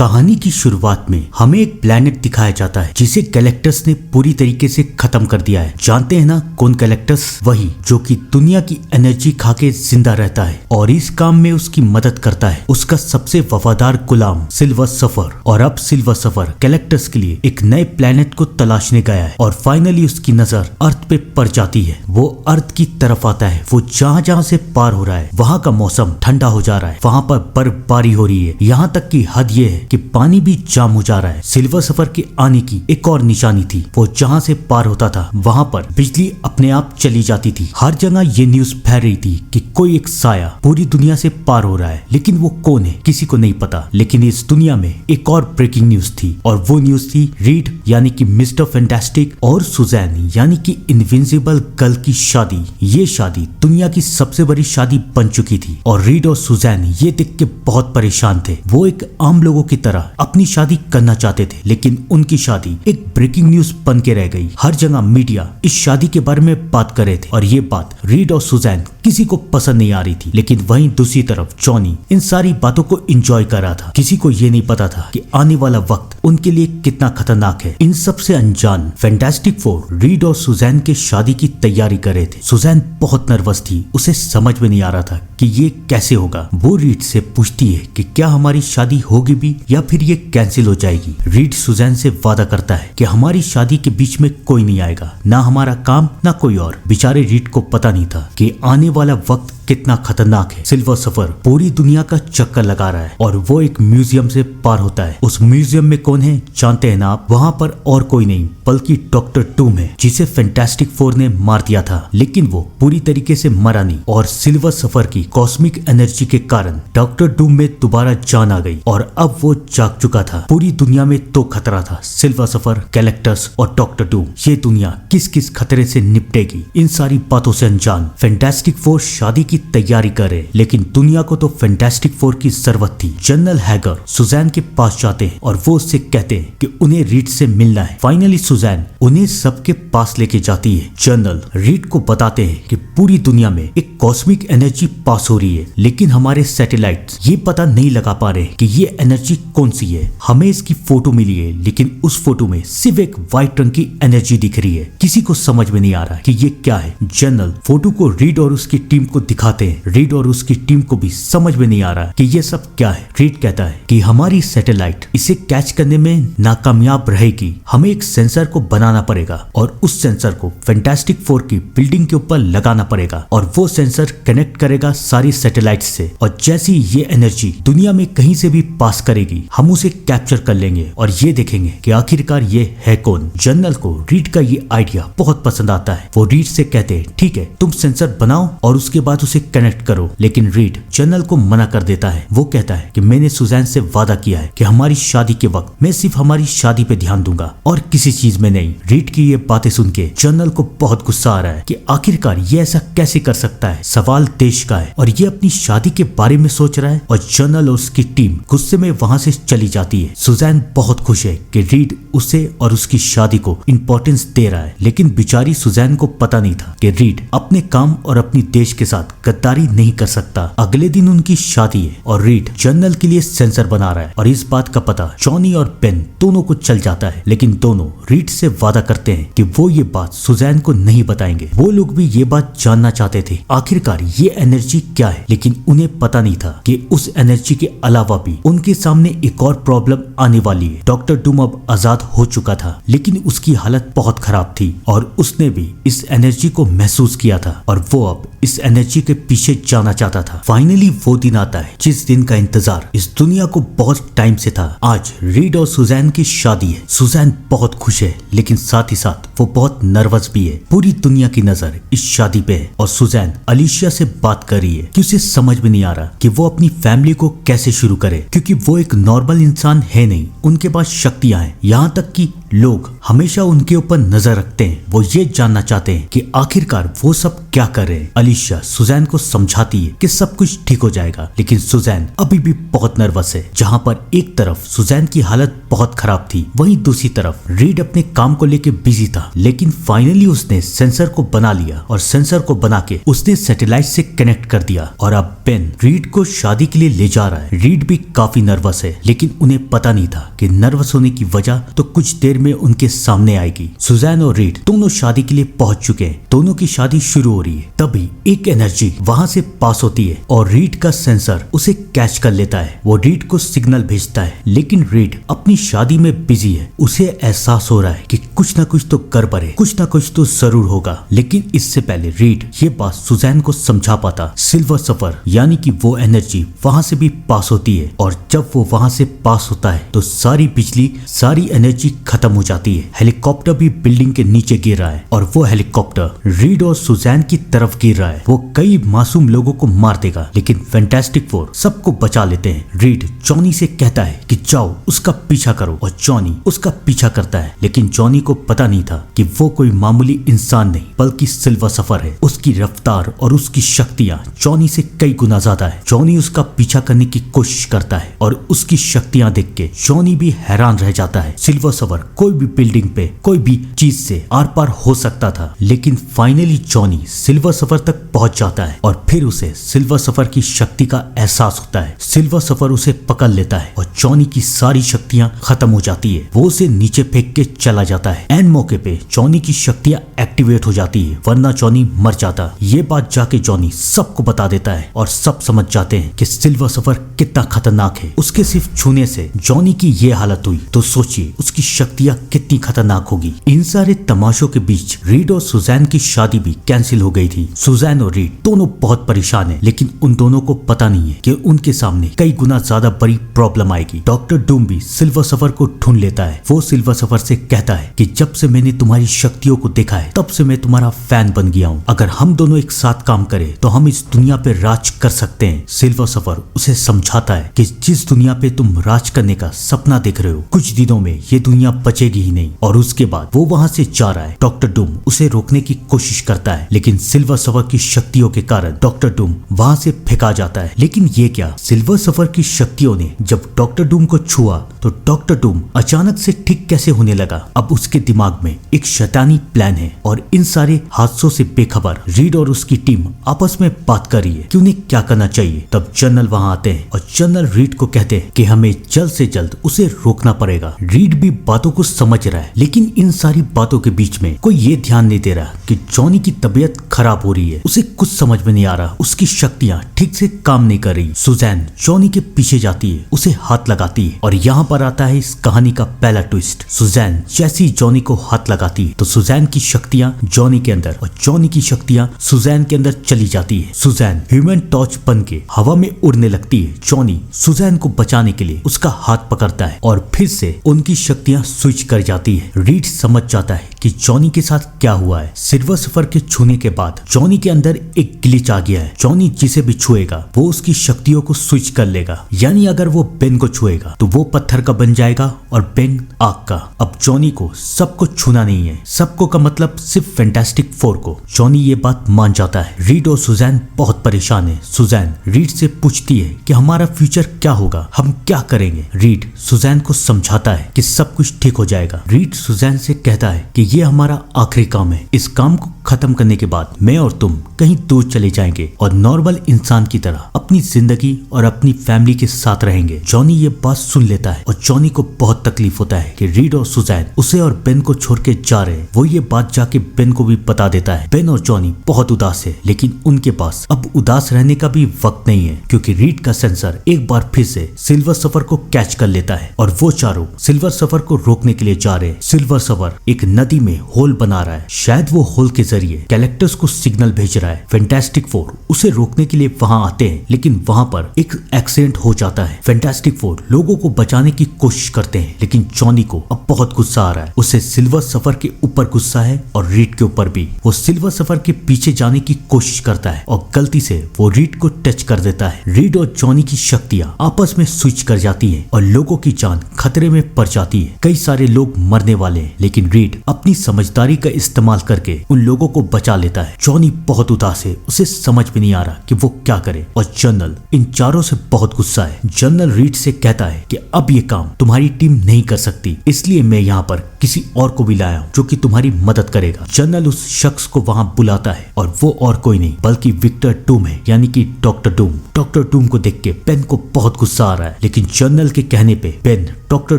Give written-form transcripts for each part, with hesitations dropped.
कहानी की शुरुआत में हमें एक प्लेनेट दिखाया जाता है जिसे गैलेक्टस ने पूरी तरीके से खत्म कर दिया है। जानते हैं ना कौन गैलेक्टस? वही जो कि दुनिया की एनर्जी खा के जिंदा रहता है और इस काम में उसकी मदद करता है उसका सबसे वफादार गुलाम सिल्वर सफर। और अब सिल्वर सफर गैलेक्टस के लिए एक नए प्लेनेट को तलाशने गया है और फाइनली उसकी नजर अर्थ पे पड़ जाती है। वो अर्थ की तरफ आता है। वो जहाँ जहाँ से पार हो रहा है वहाँ का मौसम ठंडा हो जा रहा है, वहाँ पर बर्फबारी हो रही है, यहाँ तक की हद ये है कि पानी भी जाम हो जा रहा है। सिल्वर सफर के आने की एक और निशानी थी, वो जहाँ से पार होता था वहाँ पर बिजली अपने आप चली जाती थी। हर जगह ये न्यूज फैल रही थी कि कोई एक साया पूरी दुनिया से पार हो रहा है, लेकिन वो कौन है किसी को नहीं पता। लेकिन इस दुनिया में एक और ब्रेकिंग न्यूज थी और वो न्यूज थी रीड यानी कि मिस्टर फैंटास्टिक और सुजैन यानी कि इनविंसिबल गर्ल की शादी। ये शादी दुनिया की सबसे बड़ी शादी बन चुकी थी और रीड और सुजैन ये देख के बहुत परेशान थे। वो एक आम लोगों की तरह अपनी शादी करना चाहते थे, लेकिन उनकी शादी एक ब्रेकिंग न्यूज बन के रह गई। हर जगह मीडिया इस शादी के बारे में बात कर रहे थे और ये बात रीड और सुजैन किसी को पसंद नहीं आ रही थी। लेकिन वहीं दूसरी तरफ जॉनी इन सारी बातों को एंजॉय कर रहा था। किसी को ये नहीं पता था कि आने वाला वक्त उनके लिए कितना खतरनाक है। इन सबसे अनजान फैंटास्टिक फोर रीड और सुजैन के शादी की तैयारी कर रहे थे। सुजैन बहुत नर्वस थी, उसे समझ में नहीं आ रहा था कि ये कैसे होगा। वो रीड से पूछती है कि क्या हमारी शादी होगी भी या फिर ये कैंसिल हो जाएगी। रीड सुजैन से वादा करता है कि हमारी शादी के बीच में कोई नहीं आएगा, ना हमारा काम ना कोई और। बेचारे रीड को पता नहीं था कि आने वाला वक्त कितना खतरनाक है। सिल्वर सफर पूरी दुनिया का चक्कर लगा रहा है और वो एक म्यूजियम से पार होता है। उस म्यूजियम में कौन है जानते हैं ना आप? वहाँ पर और कोई नहीं बल्कि डॉक्टर डूम है, जिसे फैंटास्टिक फोर ने मार दिया था, लेकिन वो पूरी तरीके से मरा नहीं। और सिल्वर सफर की कॉस्मिक एनर्जी के कारण डॉक्टर डूम में दोबारा जान आ गई और अब वो जाग चुका था। पूरी दुनिया में तो खतरा था, सिल्वर सफर, गैलेक्टस और डॉक्टर डूम। ये दुनिया किस किस खतरे से निपटेगी, इन सारी बातों से अनजान फैंटास्टिक फोर शादी की तैयारी करे। लेकिन दुनिया को तो फैंटास्टिक फोर की जरूरत थी। जनरल हैगर सुजैन के पास जाते हैं और वो उससे कहते हैं कि उन्हें रीड से मिलना है। फाइनली सुजैन उन्हें सबके पास लेके जाती है। जनरल रीड को बताते हैं कि पूरी दुनिया में एक कॉस्मिक एनर्जी पास हो रही है, लेकिन हमारे सैटेलाइट्स ये पता नहीं लगा पा रहे कि ये एनर्जी कौन सी है। हमें इसकी फोटो मिली है, लेकिन उस फोटो में सिर्फ एक व्हाइट रंग की एनर्जी दिख रही है। किसी को समझ में नहीं आ रहा कि ये क्या है। जनरल फोटो को रीड और उसकी टीम को दिखाते हैं। रीड और उसकी टीम को भी समझ में नहीं आ रहा कि ये सब क्या है। रीड कहता है कि हमारी सैटेलाइट इसे कैच करने में नाकामयाब रहेगी, हमें एक सेंसर को बनाना पड़ेगा और उस सेंसर को फैंटास्टिक फोर की बिल्डिंग के ऊपर लगाना पड़ेगा और वो सेंसर कनेक्ट करेगा सारी सैटेलाइट से और जैसी ये एनर्जी दुनिया में कहीं से भी पास करेगी हम उसे कैप्चर कर लेंगे और ये देखेंगे कि आखिरकार ये है कौन। जनरल को रीड का ये आइडिया बहुत पसंद आता है। वो रीड से कहते हैं ठीक है तुम सेंसर बनाओ और उसके बाद उसे कनेक्ट करो। लेकिन रीड जनरल को मना कर देता है। वो कहता है कि मैंने सुजैन से वादा किया है कि हमारी शादी के वक्त मैं सिर्फ हमारी शादी पे ध्यान दूंगा और किसी चीज में नहीं। रीड की ये बातें सुन के जनरल को बहुत गुस्सा आ रहा है कि आखिरकार ये ऐसा कैसे कर सकता है। सवाल देश का है और ये अपनी शादी के बारे में सोच रहा है और जनरल और उसकी टीम गुस्से में वहां से चली जाती है। सुजैन बहुत खुश है कि रीड उसे और उसकी शादी को इंपॉर्टेंस दे रहा है, लेकिन बेचारी सुजैन को पता नहीं था कि रीड अपने काम और अपनी देश के साथ गद्दारी नहीं कर सकता। अगले दिन उनकी शादी है और रीड जनरल के लिए सेंसर बना रहा है और इस बात का पता जॉनी और बेन दोनों को चल जाता है। लेकिन दोनों रीड से वादा करते हैं कि वो ये बात सुजैन को नहीं बताएंगे। वो लोग भी ये बात जानना चाहते थे आखिरकार ये एनर्जी क्या है, लेकिन उन्हें पता नहीं था कि उस एनर्जी के अलावा भी उनके सामने एक और प्रॉब्लम आने वाली है। डॉक्टर डूम अब आजाद हो चुका था, लेकिन उसकी हालत बहुत खराब थी और उसने भी इस एनर्जी को महसूस किया था और वो अब इस एनर्जी के पीछे जाना चाहता था। फाइनली वो दिन आता है जिस दिन का इंतजार इस दुनिया को बहुत टाइम से था। आज रीड और सुजैन की शादी है। सुजैन बहुत खुश है, लेकिन साथ ही साथ वो बहुत नर्वस भी है। पूरी दुनिया की नजर इस शादी पे है और सुजैन अलीशिया से बात कर रही है कि उसे समझ में नहीं आ रहा कि वो अपनी फैमिली को कैसे शुरू करे, क्योंकि वो एक नॉर्मल इंसान है नहीं, उनके पास शक्तियां हैं। यहाँ तक कि लोग हमेशा उनके ऊपर नजर रखते हैं। वो ये जानना चाहते हैं कि आखिरकार वो सब क्या कर रहे हैं। अलीशिया सुजैन सुजैन को समझाती है कि सब कुछ ठीक हो जाएगा, लेकिन सुजैन अभी भी बहुत नर्वस है। जहाँ पर एक तरफ सुजैन की हालत बहुत खराब थी, वहीं दूसरी तरफ रीड अपने काम को लेके बिजी था। लेकिन फाइनली उसने सेंसर को बना लिया और सेंसर को बना के उसने सैटेलाइट से कनेक्ट कर दिया और अब बेन रीड को शादी के लिए ले जा रहा है। रीड भी काफी नर्वस है, लेकिन उन्हें पता नहीं था कि नर्वस होने की वजह तो कुछ देर में उनके सामने आएगी। सुजैन और रीड दोनों शादी के लिए पहुंच चुके हैं, दोनों की शादी शुरू हो रही है। तभी एक एनर्जी वहां से पास होती है और रीड का सेंसर उसे कैच कर लेता है। वो रीड को सिग्नल भेजता है, लेकिन रीड अपनी शादी में बिजी है। उसे एहसास हो रहा है कि कुछ ना कुछ तो गड़बड़ है, कुछ ना कुछ तो जरूर होगा। लेकिन इससे पहले रीड ये बात सुजैन को समझा पाता, सिल्वर सफर यानी कि वो एनर्जी वहां से भी पास होती है और जब वो वहां से पास होता है तो सारी बिजली, सारी एनर्जी खत्म हो जाती है। हेलीकॉप्टर भी बिल्डिंग के नीचे गिर रहा है और वो हेलीकॉप्टर रीड और सुजैन की तरफ गिर रहा है। वो कई मासूम लोगों को मार देगा, लेकिन फैंटास्टिक फोर सबको बचा लेते हैं। रीड जॉनी से कहता है कि जाओ उसका पीछा करो और जॉनी उसका पीछा करता है, लेकिन जॉनी को पता नहीं था कि वो कोई मामूली इंसान नहीं बल्कि सिल्वर सफर है। उसकी रफ्तार और उसकी शक्तियां जॉनी से कई गुना ज्यादा है। जॉनी उसका पीछा करने की कोशिश करता है और उसकी शक्तियां देख के जॉनी भी हैरान रह जाता है। सिल्वर सफर कोई भी बिल्डिंग पे कोई भी चीज से आर पार हो सकता था, लेकिन फाइनली जॉनी सिल्वर सफर तक पहुंच जाता है और फिर उसे सिल्वर सफर की शक्ति का एहसास होता है। सिल्वर सफर उसे पकड़ लेता है और जॉनी की सारी शक्तियां खत्म हो जाती है। वो उसे नीचे फेंक के चला जाता है। एन मौके पे जॉनी की शक्तियां एक्टिवेट हो जाती है, वरना जॉनी मर जाता। ये बात जाके जॉनी सबको बता देता है और सब समझ जाते हैं कि सिल्वर सफर कितना खतरनाक है। उसके सिर्फ छूने से जॉनी की ये हालत हुई तो सोचिए उसकी शक्तियां कितनी खतरनाक होगी। इन सारे तमाशों के बीच रीड और सुजैन की शादी भी कैंसिल हो गई थी। सुजैन और रीड दोनों बहुत परेशान है, लेकिन उन दोनों को पता नहीं है कि उनके सामने कई गुना ज्यादा बड़ी प्रॉब्लम आएगी। डॉक्टर डूम भी सिल्वर सफर को ढूंढ लेता है। वो सिल्वर सफर से कहता है कि जब से मैंने तुम्हारी शक्तियों को देखा है तब से मैं तुम्हारा फैन बन गया हूँ। अगर हम दोनों एक साथ काम करें तो हम इस दुनिया पे राज कर सकते हैं। सिल्वर सफर उसे समझाता है कि जिस दुनिया पे तुम राज करने का सपना देख रहे हो, कुछ दिनों में ये दुनिया बचेगी ही नहीं। और उसके बाद वो वहाँ से जा रहा है। डॉक्टर डूम उसे रोकने की कोशिश करता है, लेकिन सिल्वर सफर की शक्तियों के कारण डॉक्टर डूम वहाँ से फेंका जाता है। लेकिन ये क्या, सिल्वर सफर की शक्तियों ने जब डॉक्टर डूम को छुआ तो डॉक्टर डूम अचानक से ठीक कैसे होने लगा। अब उसके दिमाग में एक शैतानी प्लान है और इन सारे हादसों से बेखबर रीड और उसकी टीम आपस में बात कर रही है कि उन्हें क्या करना चाहिए। तब जनरल वहां आते हैं और जनरल रीड को कहते हैं कि हमें जल्द से जल्द उसे रोकना पड़ेगा। रीड भी बातों को समझ रहा है, लेकिन इन सारी बातों के बीच में कोई ये ध्यान नहीं दे रहा कि जॉनी की तबीयत खराब हो रही है। उसे कुछ समझ में नहीं आ रहा, उसकी शक्तियां ठीक से काम नहीं कर रही। सुजैन जॉनी के पीछे जाती है, उसे हाथ लगाती है और यहाँ पर आता है इस कहानी का पहला ट्विस्ट। सुजैन जैसी जॉनी को हाथ लगाती है तो सुजैन की शक्तियां जॉनी के अंदर और जॉनी की शक्तियां सुजैन के अंदर चली जाती है। सुजैन ह्यूमन टॉर्च बन के हवा में उड़ने लगती है। जॉनी सुजैन को बचाने के लिए उसका हाथ पकड़ता है और फिर से उनकी शक्तियां स्विच कर जाती है। रीड समझ जाता है कि जॉनी के साथ क्या हुआ है। सिल्वर सफर के छूने के बाद जॉनी के अंदर एक ग्लिच आ गया है। जॉनी जिसे भी छुएगा वो उसकी शक्तियों को स्विच कर लेगा, यानी अगर वो बेन को छुएगा तो वो पत्थर का बन जाएगा और बेन आग का। अब जॉनी को सबको छूना नहीं है, सबको का मतलब सिर्फ फैंटास्टिक फोर को। जॉनी ये बात मान जाता है। रीड और सुजैन बहुत परेशान है। सुजैन रीड से पूछती है कि हमारा फ्यूचर क्या होगा, हम क्या करेंगे। रीड सुजैन को समझाता है कि सब कुछ ठीक हो जाएगा। रीड सुजैन से कहता है कि ये हमारा आखिरी काम है, इस काम को खत्म करने के बाद मैं और तुम कहीं दूर चले जाएंगे और नॉर्मल इंसान की तरह अपनी जिंदगी और अपनी फैमिली के साथ रहेंगे। जॉनी ये बात सुन लेता है और जॉनी को बहुत तकलीफ होता है कि रीड और सुजैन उसे और बेन को छोड़ के जा रहे हैं। वो ये बात जाके बेन को भी बता देता है। बेन और जॉनी बहुत उदास है, लेकिन उनके पास अब उदास रहने का भी वक्त नहीं है, क्योंकि रीड का सेंसर एक बार फिर से सिल्वर सफर को कैच कर लेता है और वो चारों सिल्वर सफर को रोकने के लिए जा रहे हैं। सिल्वर सफर एक नदी में होल बना रहा है, शायद वो होल के जरिए गैलेक्टस को सिग्नल भेज रहा है। फैंटास्टिक फोर उसे रोकने के लिए वहां आते हैं, लेकिन वहां पर एक एक्सीडेंट हो जाता है। फैंटास्टिक फोर लोगों को बचाने की कोशिश करते हैं, लेकिन जॉनी को अब बहुत गुस्सा आ रहा है। उसे सिल्वर सफर के ऊपर गुस्सा है और रीड के ऊपर भी। वो सिल्वर सफर के पीछे जाने की कोशिश करता है और गलती से वो रीड को टच कर देता है। रीड और जॉनी की शक्तियां आपस में स्विच कर जाती है और लोगों की जान खतरे में पड़ जाती है। कई सारे लोग मरने वाले हैं, लेकिन रीड अपनी अपनी समझदारी का इस्तेमाल करके उन लोगों को बचा लेता है। जॉनी बहुत उदास है, उसे समझ में नहीं आ रहा कि वो क्या करे और जनरल इन चारों से बहुत गुस्सा है। जनरल रीड से कहता है कि अब ये काम तुम्हारी टीम नहीं कर सकती, इसलिए मैं यहाँ पर किसी और को भी लाया हूँ जो कि तुम्हारी मदद करेगा। जनरल उस शख्स को वहाँ बुलाता है और वो और कोई नहीं बल्कि विक्टर डूम है, यानी कि डॉक्टर डूम। डॉक्टर डूम को देख के बेन को बहुत गुस्सा आ रहा है, लेकिन जनरल के कहने पे बेन डॉक्टर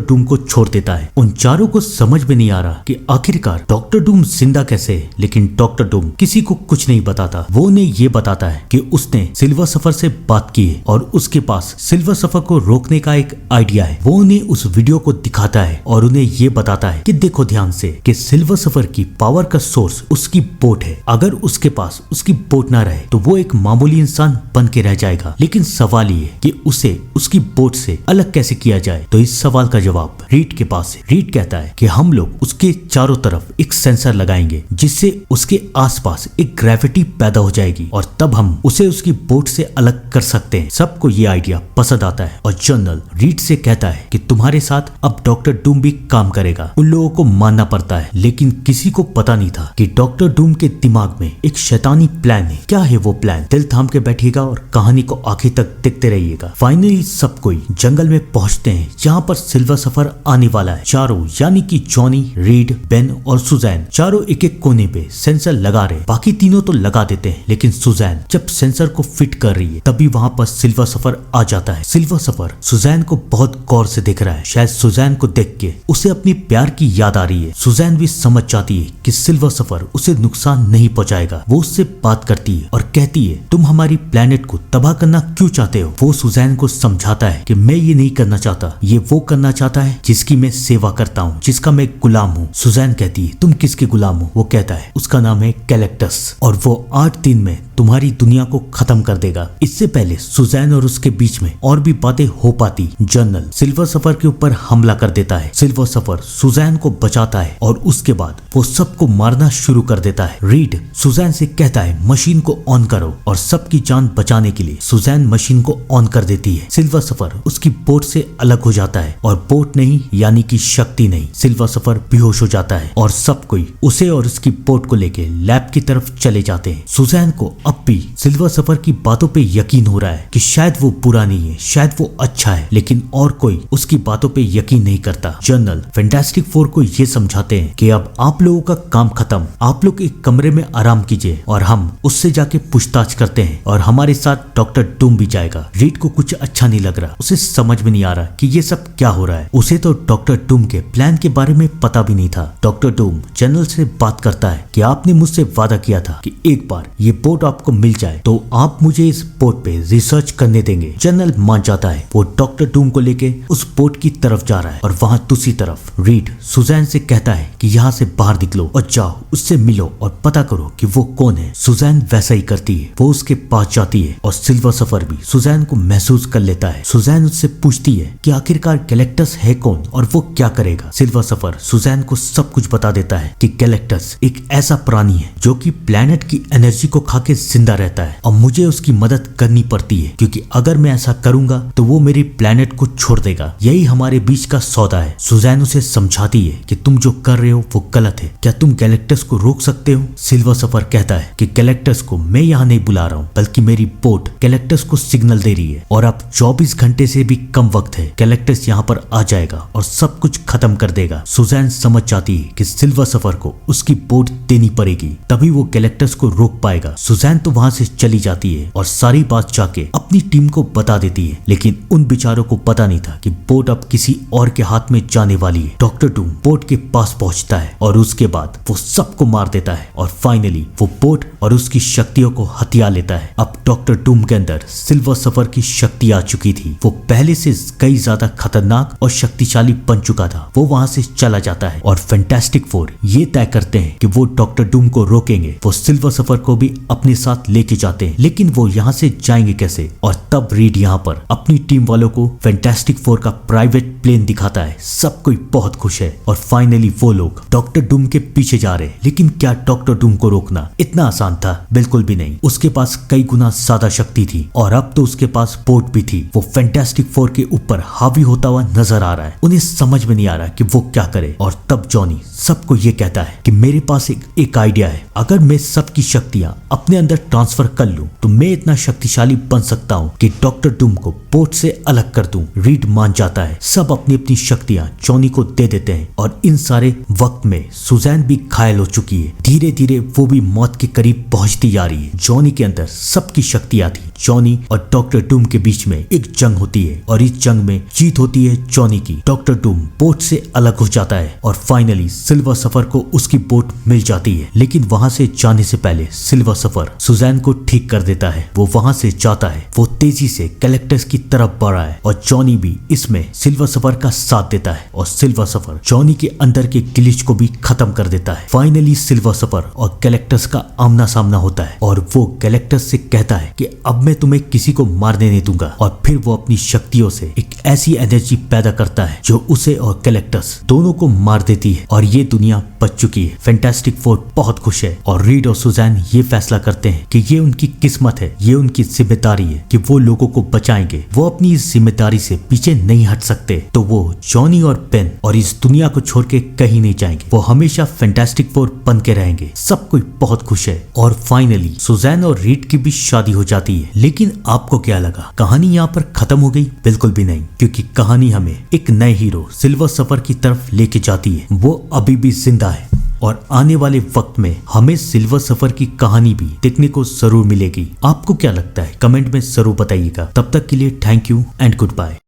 डूम को छोड़ देता है। उन चारों को समझ में नहीं आ रहा कि आखिरकार डॉक्टर डूम जिंदा कैसे है, लेकिन डॉक्टर डूम किसी को कुछ नहीं बताता। वो उन्हें ये बताता है कि उसने सिल्वर सफर से बात की है और उसके पास सिल्वर सफर को रोकने का एक आइडिया है। वो उन्हें उस वीडियो को दिखाता है और उन्हें ये बताता है कि देखो ध्यान से कि सिल्वर सफर की पावर का सोर्स उसकी बोट है। अगर उसके पास उसकी बोट ना रहे तो वो एक मामूली इंसान बन के रह जाएगा, लेकिन सवाल ये कि उसे उसकी बोट से अलग कैसे किया जाए। तो इस सवाल का जवाब रीड के पास है। रीड कहता है कि हम लोग उसके चारों तरफ एक सेंसर लगाएंगे जिससे उसके आसपास एक ग्रेविटी पैदा हो जाएगी और तब हम उसे उसकी बोट से अलग कर सकते हैं। सबको ये आइडिया पसंद आता है और जनरल रीड से कहता है कि तुम्हारे साथ अब डॉक्टर डूम भी काम करेगा। उन लोगों को मानना पड़ता है, लेकिन किसी को पता नहीं था कि डॉक्टर डूम के दिमाग में एक शैतानी प्लान है। क्या है वो प्लान? दिल थाम के बैठिएगा और कहानी को आखिर तक देखते रहिएगा। फाइनली सब कोई जंगल में पहुंचते हैं जहाँ पर सिल्वर सफर आने वाला है। चारों यानी कि जॉनी, रीड, बेन और सुजैन चारों एक एक कोने पे सेंसर लगा रहे। बाकी तीनों तो लगा देते हैं, लेकिन सुजैन जब सेंसर को फिट कर रही है तभी वहाँ पर सिल्वर सफर आ जाता है। सिल्वर सफर सुजैन को बहुत गौर से देख रहा है। शायद सुजैन को देख के उसे अपने प्यार की याद आ रही है। सुजैन भी समझ जाती है कि सिल्वर सफर उसे नुकसान नहीं पहुंचाएगा। वो उससे बात करती है और कहती है तुम हमारी प्लेनेट को तबाह करना क्यों चाहते हो? वो सुजैन को समझाता है कि मैं ये नहीं करना चाहता, ये वो करना चाहता है जिसकी मैं सेवा करता हूँ, जिसका मैं गुलाम हूँ। सुजैन कहती है तुम किसके गुलाम हो? वो कहता है उसका नाम है कैलेक्टस और वो 8 दिन में तुम्हारी दुनिया को खत्म कर देगा। इससे पहले सुजैन और उसके बीच में और भी बातें हो पाती, जनरल सिल्वर सफर के ऊपर हमला कर देता है। सिल्वर सफर सुजैन को बचाता है और उसके बाद वो सबको मारना शुरू कर देता है। रीड सुजैन से कहता है मशीन को ऑन करो और सबकी जान बचाने के लिए सुजैन मशीन को ऑन कर देती है। सिल्वर सफर उसकी बोट से अलग हो जाता है और बोट नहीं यानी कि शक्ति नहीं, सिल्वर सफर बेहोश हो जाता है और सब कोई उसे और उसकी बोट को लेके लैब की तरफ चले जाते हैं। सुजैन को अब भी सिल्वर सफर की बातों पे यकीन हो रहा है कि शायद वो बुरा नहीं है, शायद वो अच्छा है, लेकिन और कोई उसकी बातों पे यकीन नहीं करता। जनरल फैंटास्टिक फोर को ये समझाते हैं कि अब आप लोगों का काम खत्म, आप लोग एक कमरे में आराम कीजिए और हम उससे जाके पूछताछ करते हैं और हमारे साथ डॉक्टर डूम भी जाएगा। रीड को कुछ अच्छा नहीं लग रहा, उसे समझ में नहीं आ रहा कि ये सब क्या हो रहा है। उसे तो डॉक्टर डूम के प्लान के बारे में पता भी नहीं था। डॉक्टर डूम जनरल से बात करता है कि आपने मुझसे वादा किया था कि एक बार ये बोट आपको मिल जाए तो आप मुझे इस बोट पे रिसर्च करने देंगे। जनरल मान जाता है। वो डॉक्टर डूम को लेके उस बोट की तरफ जा रहा है और वहाँ दूसरी तरफ रीड सुजैन से कहता है कि यहाँ से बाहर निकलो और जाओ उससे मिलो और पता करो कि वो कौन है। सुजैन वैसा ही करती है, वो उसके पास जाती है और सिल्वर सफर भी सुजैन को महसूस कर लेता है। सुजैन उससे पूछती है कि आखिरकार कैलेक्टस है कौन और वो क्या करेगा। सिल्वर सफर सुजैन को सब कुछ बता देता है कि कैलेक्टस एक ऐसा प्राणी है जो कि प्लेनेट की एनर्जी को खा के जिंदा रहता है और मुझे उसकी मदद करनी पड़ती है, क्योंकि अगर मैं ऐसा करूंगा तो वो मेरी प्लेनेट को छोड़ देगा। यही हमारे बीच का सौदा है। सुजैन उसे समझाती है कि तुम जो कर रहे हो वो गलत है, क्या तुम कैलेक्टस को रोक सकते हो? सिल्वर सफर कहता है कि कैलेक्टस को मैं यहाँ नहीं बुला रहा हूँ, बल्कि मेरी बोट कैलेक्टस को सिग्नल दे रही है और अब 24 घंटे से भी कम वक्त है। कैलेक्टस यहाँ पर आ जाएगा और सब कुछ खत्म कर देगा। सुजैन समझ जाती है कि सिल्वर सफर को उसकी बोट देनी पड़ेगी, तभी वो कैलेक्टस को रोक पाएगा। सुजैन तो वहां से चली जाती है और सारी बात जाके अपनी टीम को बता देती है, लेकिन उन बेचारों को पता नहीं था कि बोट अब किसी और के हाथ में जाने वाली है। डॉक्टर डूम बोट के पास पहुंचता है और उसके बाद वो सबको मार देता है और फाइनली वो बोट और उसकी शक्तियों को हथिया लेता है। अब डॉक्टर डूम के अंदर सिल्वर सफर की शक्ति आ चुकी थी। वो पहले से कई ज्यादा खतरनाक और शक्तिशाली बन चुका था। वो वहां से चला जाता है और फैंटास्टिक फोर ये तय करते हैं कि वो डॉक्टर डूम को रोकेंगे। वो सिल्वर सफर को भी अपने साथ लेके जाते हैं, लेकिन वो यहाँ से जाएंगे कैसे। और तब रीड यहाँ पर अपनी टीम वालों को फैंटास्टिक फोर का प्राइवेट प्लेन दिखाता है। सब कोई बहुत खुश है और फाइनली वो लोग डॉक्टर डूम के पीछे जा रहे हैं। लेकिन क्या डॉक्टर डूम को रोकना इतना आसान था? बिल्कुल भी नहीं। उसके पास कई गुना ज्यादा शक्ति थी और अब तो उसके पास बोट भी थी। वो फैंटास्टिक फोर के ऊपर हावी होता हुआ नजर आ रहा है। उन्हें समझ में नहीं आ रहा कि वो क्या करे। और तब जॉनी सबको ये कहता है कि मेरे पास एक आइडिया है। अगर मैं सबकी शक्तियां अपने अंदर ट्रांसफर कर लूं तो मैं इतना शक्तिशाली बन सकता हूं कि डॉक्टर डूम को बोट से अलग कर दूं। रीड मान जाता है। सब अपनी अपनी शक्तियां जॉनी को दे देते हैं और इन सारे वक्त में सुजैन भी घायल हो चुकी है। धीरे धीरे वो भी मौत के करीब पहुंचती जा रही है। जॉनी के अंदर सबकी शक्तियां थी। जॉनी और डॉक्टर डूम के बीच में एक जंग होती है और इस जंग में जीत होती है जॉनी की। डॉक्टर डूम बोट से अलग हो जाता है और फाइनली सिल्वर सफर को उसकी बोट मिल जाती है। लेकिन वहां से जाने से पहले सिल्वर सफर सुजैन को ठीक कर देता है। वो वहां से जाता है। वो तेजी से गैलेक्टस की तरफ बढ़ा है और जॉनी भी इसमें सिल्वर सफर का साथ देता है और सिल्वर सफर जॉनी के अंदर के ग्लिच को भी खत्म कर देता है। फाइनली सिल्वर सफर और गैलेक्टस का आमना सामना होता है और वो गैलेक्टस से कहता है कि अब मैं तुम्हें किसी को मारने नहीं दूंगा। और फिर वो अपनी शक्तियों से एक ऐसी एनर्जी पैदा करता है जो उसे और गैलेक्टस दोनों को मार देती है और ये दुनिया बच चुकी है। फैंटास्टिक फोर बहुत खुश है और रीड और सुजैन ये फैसला करते हैं कि ये उनकी किस्मत है, ये उनकी जिम्मेदारी है कि वो लोगों को बचाएंगे। वो अपनी इस जिम्मेदारी से पीछे नहीं हट सकते। तो वो जॉनी और पेन और इस दुनिया को छोड़ के कहीं नहीं जाएंगे। वो हमेशा फैंटास्टिक फोर बन के रहेंगे। सब कोई बहुत खुश है और फाइनली सुजैन और रीड की भी शादी हो जाती है। लेकिन आपको क्या लगा कहानी यहाँ पर खत्म हो गई? बिल्कुल भी नहीं, क्योंकि कहानी हमें एक नए हीरो सिल्वर सफर की तरफ लेके जाती है। वो अभी भी जिंदा है और आने वाले वक्त में हमें सिल्वर सफर की कहानी भी देखने को जरूर मिलेगी। आपको क्या लगता है? कमेंट में जरूर बताइएगा। तब तक के लिए thank you and good bye.